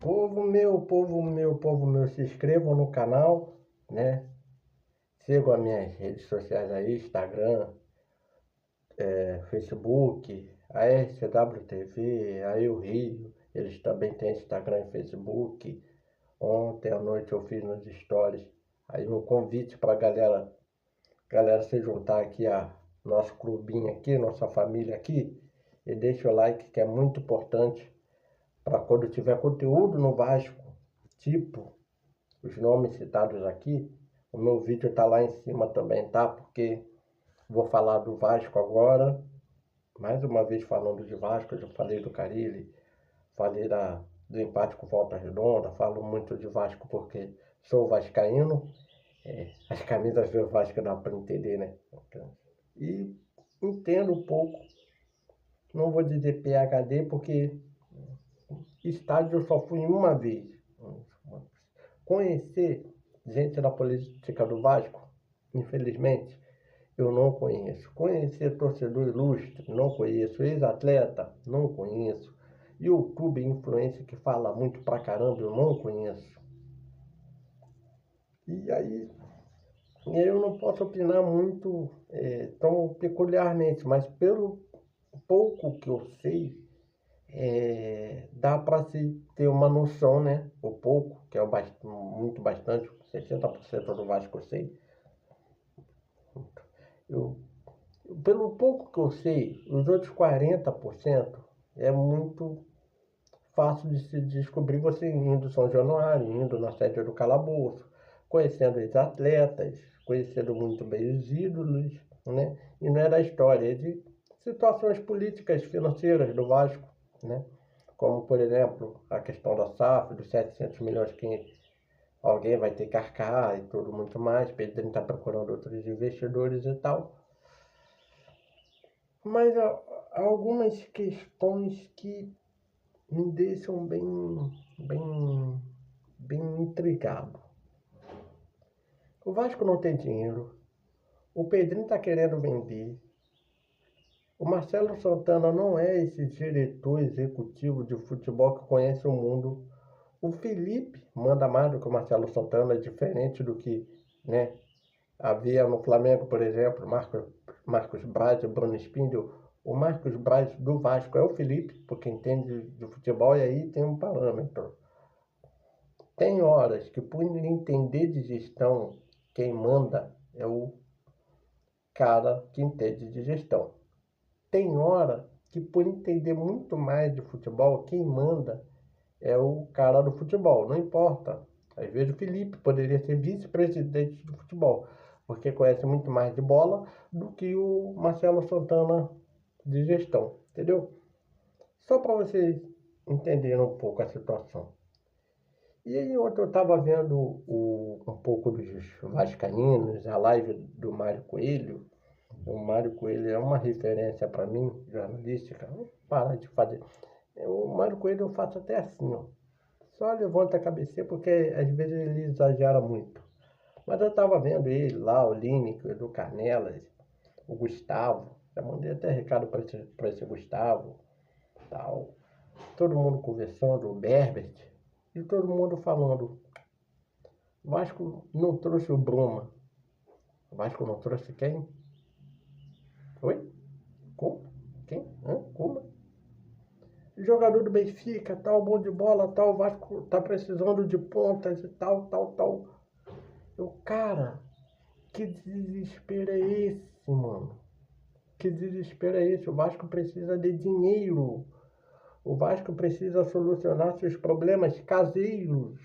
Povo meu, se inscrevam no canal, né? Sigam as minhas redes sociais aí, Instagram, Facebook, a RCW TV, aí o Rio, eles também têm Instagram e Facebook. Ontem à noite eu fiz nos stories aí um convite para galera se juntar aqui a nosso clubinho aqui, nossa família aqui, e deixa o like que é muito importante para quando tiver conteúdo no Vasco, tipo os nomes citados aqui, o meu vídeo tá lá em cima também, tá? Porque vou falar do Vasco agora, mais uma vez falando de Vasco, eu já falei do Carille, falei do empate com Volta Redonda, falo muito de Vasco porque sou vascaíno, as camisas do Vasco dá para entender, né? E entendo um pouco, não vou dizer PhD porque estádio eu só fui uma vez. Conhecer gente da política do Vasco, infelizmente, eu não conheço. Conhecer torcedor ilustre, não conheço. Ex-atleta, não conheço. YouTube influencer que fala muito pra caramba, eu não conheço. E aí, eu não posso opinar muito tão peculiarmente, mas pelo pouco que eu sei, dá para se ter uma noção, né? O pouco, que é muito bastante, 60% do Vasco eu sei. Eu, pelo pouco que eu sei, os outros 40% é muito fácil de se descobrir você indo São Januário, indo na sede do Calabouço, conhecendo os atletas, conhecendo muito bem os ídolos, né? E não é da história, é de situações políticas, financeiras do Vasco, né? Como, por exemplo, a questão da SAF, dos 700 milhões que alguém vai ter que arcar e tudo muito mais. Pedro está procurando outros investidores e tal. Mas há algumas questões que me deixam bem intrigado. O Vasco não tem dinheiro. O Pedrinho está querendo vender. O Marcelo Santana não é esse diretor executivo de futebol que conhece o mundo. O Felipe manda mais do que o Marcelo Santana, é diferente do que, né, havia no Flamengo, por exemplo, Marcos Braz e Bruno Spindel. O Marcos Braz do Vasco é o Felipe, porque entende de futebol, e aí tem um parâmetro. Tem horas que, por entender de gestão, quem manda é o cara que entende de gestão. Tem hora que, por entender muito mais de futebol, quem manda é o cara do futebol, não importa. Às vezes o Felipe poderia ser vice-presidente do futebol, porque conhece muito mais de bola do que o Marcelo Santana de gestão, entendeu? Só para vocês entenderem um pouco a situação. E aí ontem eu estava vendo um pouco dos vascaínos, a live do Mário Coelho. O Mário Coelho é uma referência para mim, jornalística. Vou parar de fazer. O Mário Coelho eu faço até assim, ó. Só levanta a cabeça porque às vezes ele exagera muito. Mas eu estava vendo ele lá, o Lineker, o Edu Carnelas, o Gustavo. Já mandei até recado para esse Gustavo, tal. Todo mundo conversando, o Berbert. E todo mundo falando. Vasco não trouxe o Bruma. O Vasco não trouxe quem? Oi? Como? Quem? Hã? Como? Jogador do Benfica, tal, bom de bola, tal, o Vasco tá precisando de pontas e tal. Cara, que desespero é esse, mano? Que desespero é esse? O Vasco precisa de dinheiro. O Vasco precisa solucionar seus problemas caseiros.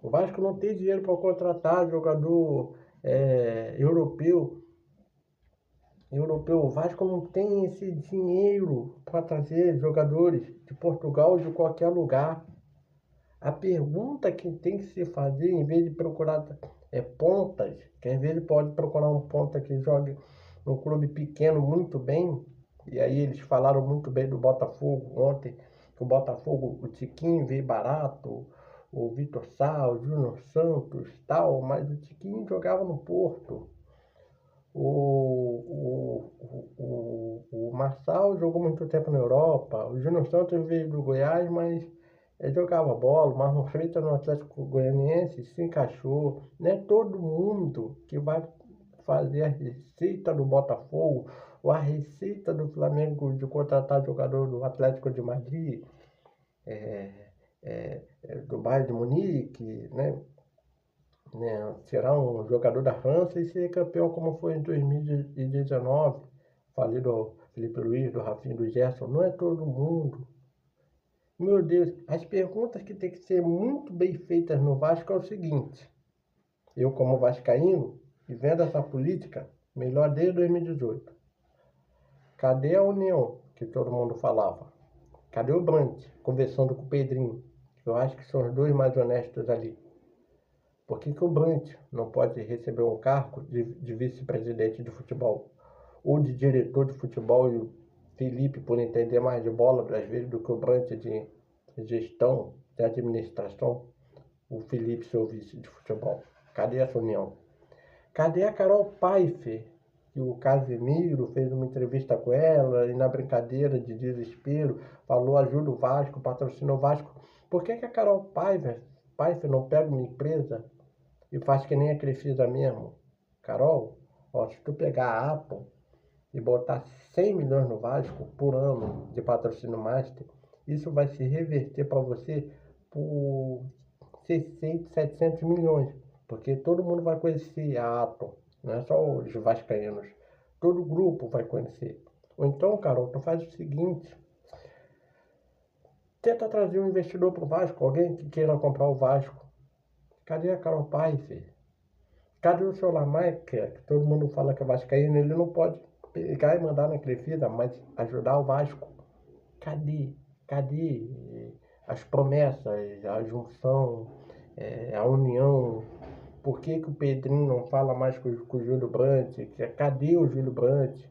O Vasco não tem dinheiro para contratar jogador europeu. O Vasco não tem esse dinheiro para trazer jogadores de Portugal ou de qualquer lugar. A pergunta que tem que se fazer, em vez de procurar pontas, que às vezes pode procurar um ponta que jogue num clube pequeno muito bem, e aí eles falaram muito bem do Botafogo ontem, que o Botafogo, o Tiquinho veio barato, o Vitor Sá, o Júnior Santos, tal, mas o Tiquinho jogava no Porto. O Marçal jogou muito tempo na Europa. O Júnior Santos veio do Goiás, mas ele jogava bola. O Marlon Freitas no Atlético Goianiense se encaixou. Não é todo mundo que vai fazer a receita do Botafogo ou a receita do Flamengo de contratar jogador do Atlético de Madrid, do Bayern de Munique, tirar um jogador da França e ser campeão como foi em 2019, falei do Felipe Luiz, do Rafinha, do Gerson. Não é todo mundo. Meu Deus, as perguntas que tem que ser muito bem feitas no Vasco é o seguinte: eu como vascaíno e vendo essa política melhor desde 2018, cadê a união que todo mundo falava? Cadê o Brandt conversando com o Pedrinho? Eu acho que são os dois mais honestos ali. Por que o Brandt não pode receber um cargo de vice-presidente de futebol? Ou de diretor de futebol, e o Felipe, por entender mais de bola, às vezes, do que o Brandt de gestão, de administração, o Felipe ser o vice de futebol? Cadê essa união? Cadê a Carol Pfeiffer, que o Casemiro fez uma entrevista com ela e na brincadeira de desespero falou: ajuda o Vasco, patrocina o Vasco? Por que a Carol Pfeiffer não pega uma empresa e faz que nem a Crefisa mesmo? Carol, ó, se tu pegar a Apple e botar 100 milhões no Vasco por ano de patrocínio master, isso vai se reverter para você por 600, 700 milhões. Porque todo mundo vai conhecer a Atom, não é só os vascaínos. Todo grupo vai conhecer. Ou então, Carol, tu faz o seguinte: tenta trazer um investidor para o Vasco, alguém que queira comprar o Vasco. Cadê a Carol Pfeiffer? Cadê o seu Lamaica, que todo mundo fala que é vascaíno? Ele não pode pegar e mandar na Crefisa, mas ajudar o Vasco. Cadê? Cadê as promessas, a junção, a união? Por que o Pedrinho não fala mais com o Júlio Brandt? Cadê o Júlio Brandt?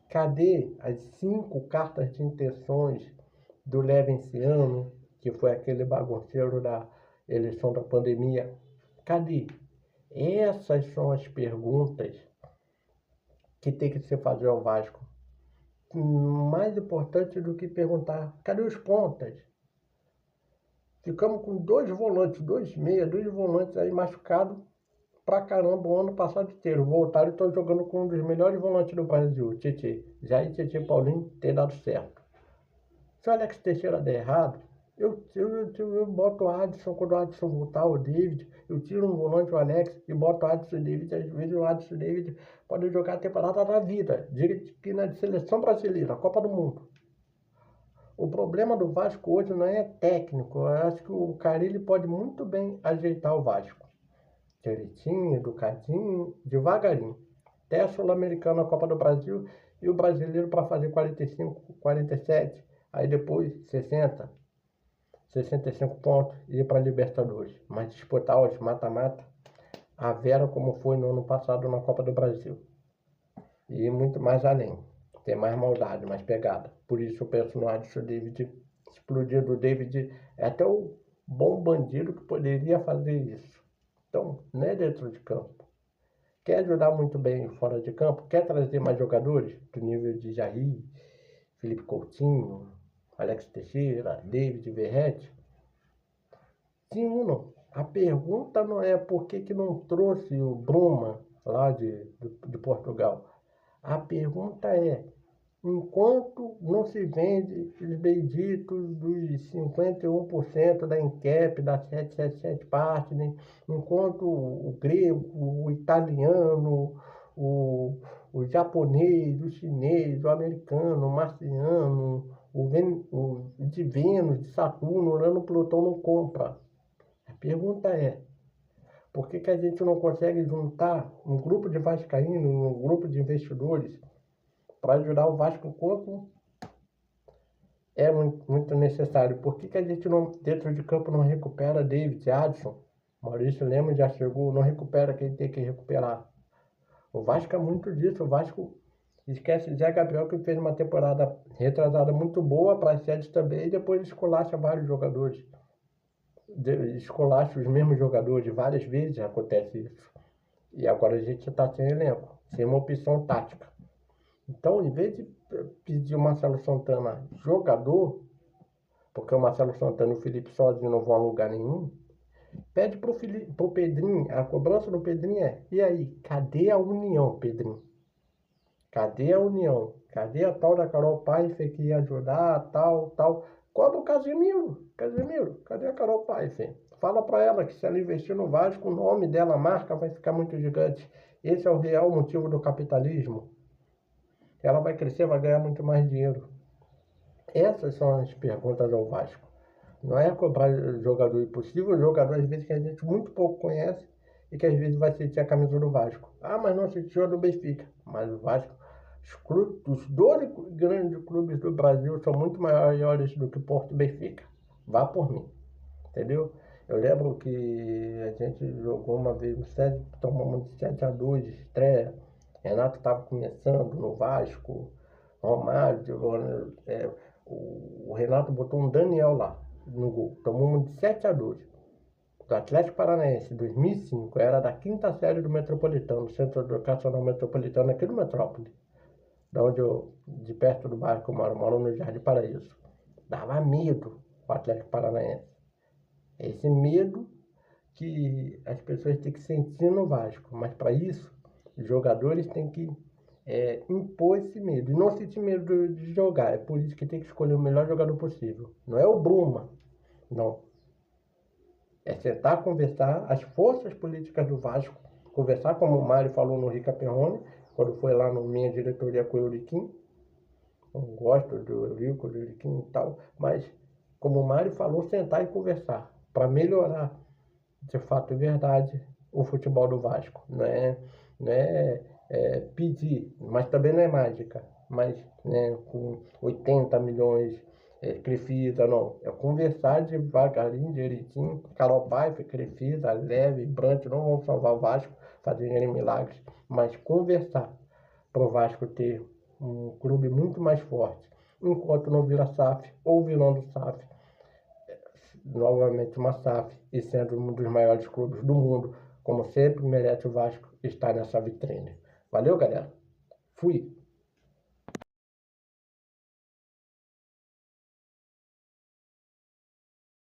Cadê as 5 cartas de intenções do Levenciano, que foi aquele bagunceiro da eleição da pandemia? Cadê? Essas são as perguntas que tem que se fazer ao Vasco. Mais importante do que perguntar: cadê os pontas? Ficamos com 2 volantes, 2 meias, 2 volantes aí machucados pra caramba o ano passado inteiro. Voltaram e estão jogando com um dos melhores volantes do Brasil, Tietê. Jair Tietê Paulinho tem dado certo. Se o Alex Teixeira der errado, eu boto o Adson quando o Adson voltar, o David. Eu tiro um volante, o Alex, e boto o Adson e o David. Às vezes o Adson e o David podem jogar a temporada da vida. Diga que na seleção brasileira, Copa do Mundo. O problema do Vasco hoje não é técnico. Eu acho que o Carille pode muito bem ajeitar o Vasco. Direitinho, educadinho, devagarinho. Até a Sul-Americana, a Copa do Brasil, e o brasileiro para fazer 45, 47, aí depois 60, 65 pontos e ir para a Libertadores. Mas disputar os mata-mata, a Vera como foi no ano passado na Copa do Brasil. E muito mais além. Tem mais maldade, mais pegada. Por isso eu penso no Adson David. Explodir do David é até o bom bandido que poderia fazer isso. Então, não é dentro de campo. Quer ajudar muito bem fora de campo? Quer trazer mais jogadores do nível de Jair, Felipe Coutinho, Alex Teixeira, David Verratti? Se unam. A pergunta não é por que não trouxe o Bruma lá de Portugal. A pergunta é: enquanto não se vende os benditos dos 51% da Encap, da 777 Partner, enquanto o grego, o italiano, o japonês, o chinês, o americano, o marciano, o de Vênus, de Saturno, Urano, Plutão não compra. A pergunta é: por que a gente não consegue juntar um grupo de vascaínos, um grupo de investidores para ajudar o Vasco enquanto é muito necessário? Por que a gente não, dentro de campo, não recupera David, Adson? Maurício Lemos já chegou, não recupera quem tem que recuperar. O Vasco é muito disso. O Vasco esquece Zé Gabriel, que fez uma temporada retrasada muito boa para a sede também, e depois esculacha vários jogadores. Esculacha os mesmos jogadores, várias vezes acontece isso. E agora a gente está sem elenco, sem uma opção tática. Então, em vez de pedir o Marcelo Santana jogador, porque o Marcelo Santana e o Felipe sozinho não vão a lugar nenhum, pede pro Pedrinho, a cobrança do Pedrinho é, e aí, cadê a união, Pedrinho? Cadê a união? Cadê a tal da Carol Paifer que ia ajudar, tal? Cobra o Casemiro, cadê a Carol Paifer? Fala pra ela que se ela investir no Vasco, o nome dela, a marca, vai ficar muito gigante. Esse é o real motivo do capitalismo. Ela vai crescer, vai ganhar muito mais dinheiro. Essas são as perguntas ao Vasco. Não é cobrar jogador impossível, jogador às vezes que a gente muito pouco conhece e que às vezes vai sentir a camisa do Vasco. Ah, mas não sentiu a do Benfica. Mas o Vasco, os 12 grandes clubes do Brasil são muito maiores do que Porto e Benfica. Vá por mim, entendeu? Eu lembro que a gente jogou uma vez, tomamos de 7-2 de estreia. Renato estava começando no Vasco, Romário, o Renato botou um Daniel lá no gol. Tomamos de 7-2. Do Atlético Paranaense, 2005, era da quinta série do Metropolitano, Centro Educacional Metropolitano, aqui no Metrópole, da onde de perto do bairro que eu moro no Jardim Paraíso. Dava medo o Atlético Paranaense. Esse medo que as pessoas têm que sentir no Vasco, mas para isso, os jogadores têm que impor esse medo. E não sentir medo de jogar. É por isso que tem que escolher o melhor jogador possível. Não é o Bruma, não. É sentar, conversar, as forças políticas do Vasco, conversar como o Mário falou no Rica Perrone, quando foi lá na minha diretoria com o Euriquim. Eu gosto do Eurico, do Euriquim e tal, mas como o Mário falou, sentar e conversar para melhorar, de fato e verdade, o futebol do Vasco. Não é pedir, mas também não é mágica, mas né, com 80 milhões Crefisa, não. É conversar devagarinho, direitinho. Carol Paifer, Crefisa, Leve, Brant não vão salvar o Vasco, fazerem milagres, mas conversar para o Vasco ter um clube muito mais forte. Enquanto não vira SAF, ou virando SAF, novamente uma SAF, e sendo um dos maiores clubes do mundo, como sempre merece o Vasco estar nessa vitrine. Valeu, galera. Fui.